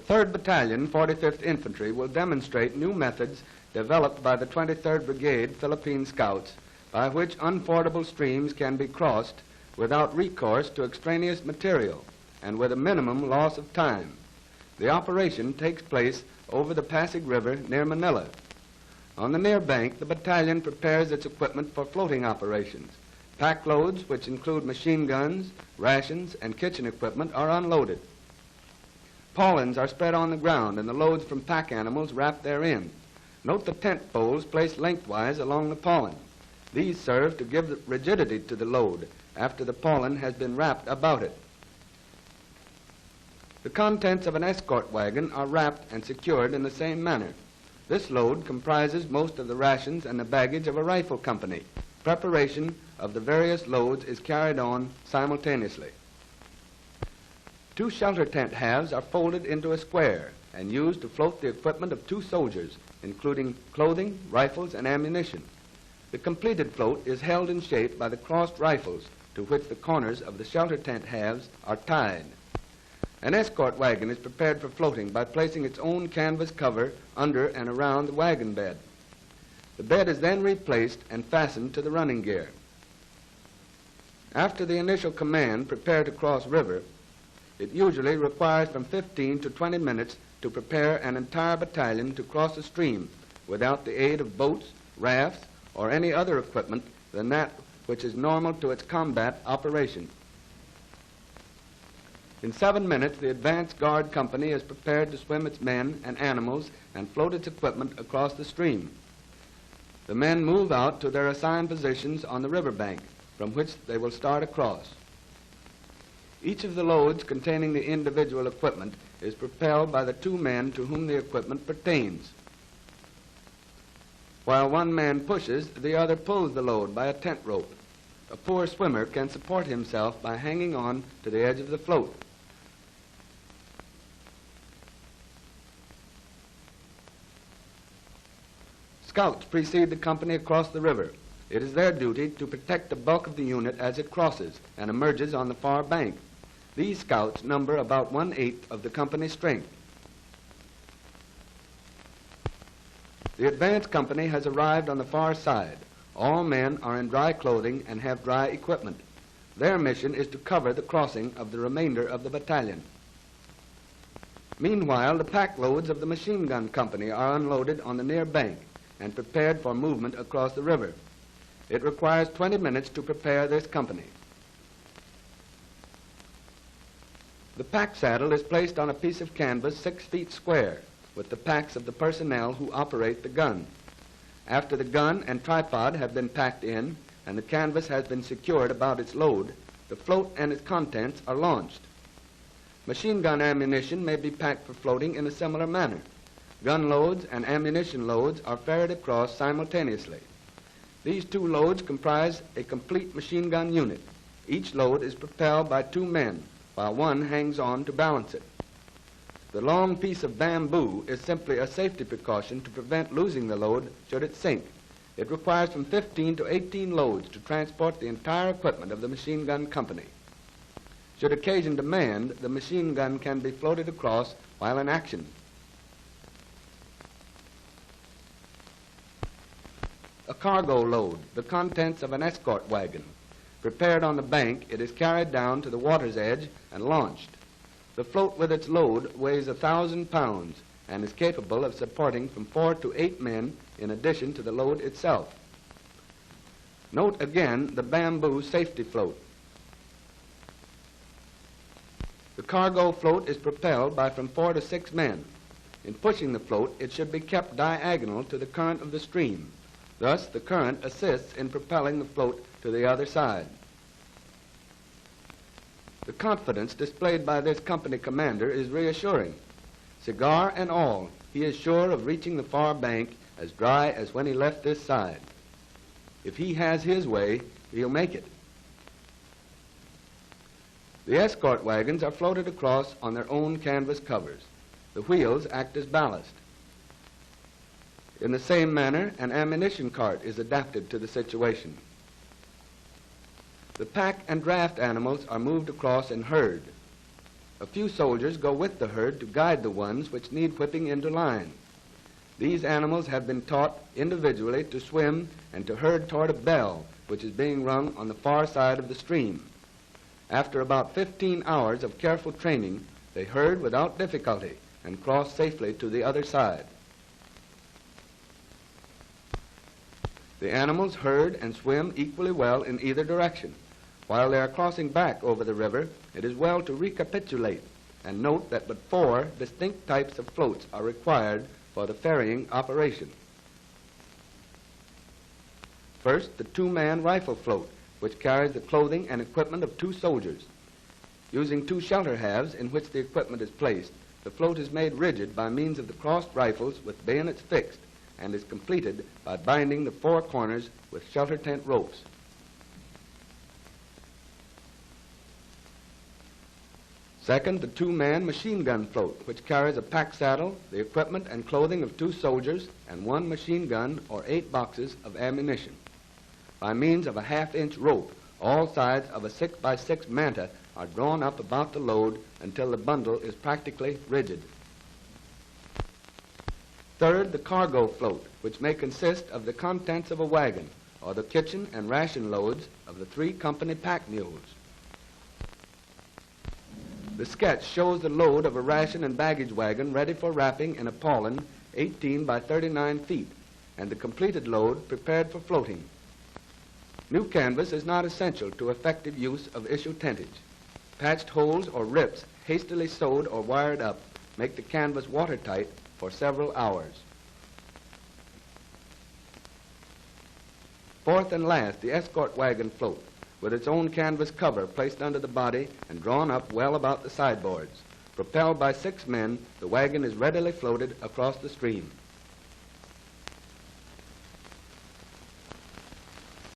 3rd Battalion, 45th Infantry, will demonstrate new methods developed by the 23rd Brigade Philippine Scouts by which unfordable streams can be crossed without recourse to extraneous material and with a minimum loss of time. The operation takes place over the Pasig River near Manila. On the near bank, the battalion prepares its equipment for floating operations. Pack loads, which include machine guns, rations, and kitchen equipment, are unloaded. Paulins are spread on the ground and the loads from pack animals wrapped therein. Note the tent poles placed lengthwise along the paulin. These serve to give rigidity to the load after the paulin has been wrapped about it. The contents of an escort wagon are wrapped and secured in the same manner. This load comprises most of the rations and the baggage of a rifle company. Preparation of the various loads is carried on simultaneously. 2 shelter tent halves are folded into a square and used to float the equipment of 2 soldiers, including clothing, rifles, and ammunition. The completed float is held in shape by the crossed rifles to which the corners of the shelter tent halves are tied. An escort wagon is prepared for floating by placing its own canvas cover under and around the wagon bed. The bed is then replaced and fastened to the running gear. After the initial command, prepare to cross river, it usually requires from 15 to 20 minutes to prepare an entire battalion to cross a stream without the aid of boats, rafts, or any other equipment than that which is normal to its combat operation. In 7 minutes, the advance guard company is prepared to swim its men and animals and float its equipment across the stream. The men move out to their assigned positions on the riverbank, from which they will start across. Each of the loads containing the individual equipment is propelled by the 2 men to whom the equipment pertains. While one man pushes, the other pulls the load by a tent rope. A poor swimmer can support himself by hanging on to the edge of the float. Scouts precede the company across the river. It is their duty to protect the bulk of the unit as it crosses and emerges on the far bank. These scouts number about 1/8 of the company's strength. The advance company has arrived on the far side. All men are in dry clothing and have dry equipment. Their mission is to cover the crossing of the remainder of the battalion. Meanwhile, the pack loads of the machine gun company are unloaded on the near bank and prepared for movement across the river. It requires 20 minutes to prepare this company. The pack saddle is placed on a piece of canvas 6 feet square with the packs of the personnel who operate the gun. After the gun and tripod have been packed in and the canvas has been secured about its load, the float and its contents are launched. Machine gun ammunition may be packed for floating in a similar manner. Gun loads and ammunition loads are ferried across simultaneously. These 2 loads comprise a complete machine gun unit. Each load is propelled by 2 men, while one hangs on to balance it. The long piece of bamboo is simply a safety precaution to prevent losing the load should it sink. It requires from 15 to 18 loads to transport the entire equipment of the machine gun company. Should occasion demand, the machine gun can be floated across while in action. A cargo load, the contents of an escort wagon. Prepared on the bank, it is carried down to the water's edge and launched. The float with its load weighs 1,000 pounds and is capable of supporting from 4 to 8 men in addition to the load itself. Note again the bamboo safety float. The cargo float is propelled by from 4 to 6 men. In pushing the float, it should be kept diagonal to the current of the stream. Thus, the current assists in propelling the float to the other side. The confidence displayed by this company commander is reassuring. Cigar and all, he is sure of reaching the far bank as dry as when he left this side. If he has his way, he'll make it. The escort wagons are floated across on their own canvas covers. The wheels act as ballast. In the same manner, an ammunition cart is adapted to the situation. The pack and draft animals are moved across in herd. A few soldiers go with the herd to guide the ones which need whipping into line. These animals have been taught individually to swim and to herd toward a bell which is being rung on the far side of the stream. After about 15 hours of careful training, they herd without difficulty and cross safely to the other side. The animals herd and swim equally well in either direction. While they are crossing back over the river, it is well to recapitulate and note that but 4 distinct types of floats are required for the ferrying operation. First, the 2-man rifle float, which carries the clothing and equipment of 2 soldiers. Using 2 shelter halves in which the equipment is placed, the float is made rigid by means of the crossed rifles with bayonets fixed and is completed by binding the 4 corners with shelter tent ropes. Second, the 2-man machine gun float, which carries a pack saddle, the equipment and clothing of 2 soldiers, and 1 machine gun or 8 boxes of ammunition. By means of a 1/2-inch rope, all sides of a 6x6 manta are drawn up about the load until the bundle is practically rigid. Third, the cargo float, which may consist of the contents of a wagon or the kitchen and ration loads of the 3 company pack mules. The sketch shows the load of a ration and baggage wagon ready for wrapping in a pollen 18 by 39 feet and the completed load prepared for floating. New canvas is not essential to effective use of issue tentage. Patched holes or rips hastily sewed or wired up make the canvas watertight for several hours. Fourth and last, the escort wagon float, with its own canvas cover placed under the body and drawn up well about the sideboards. Propelled by 6 men, the wagon is readily floated across the stream.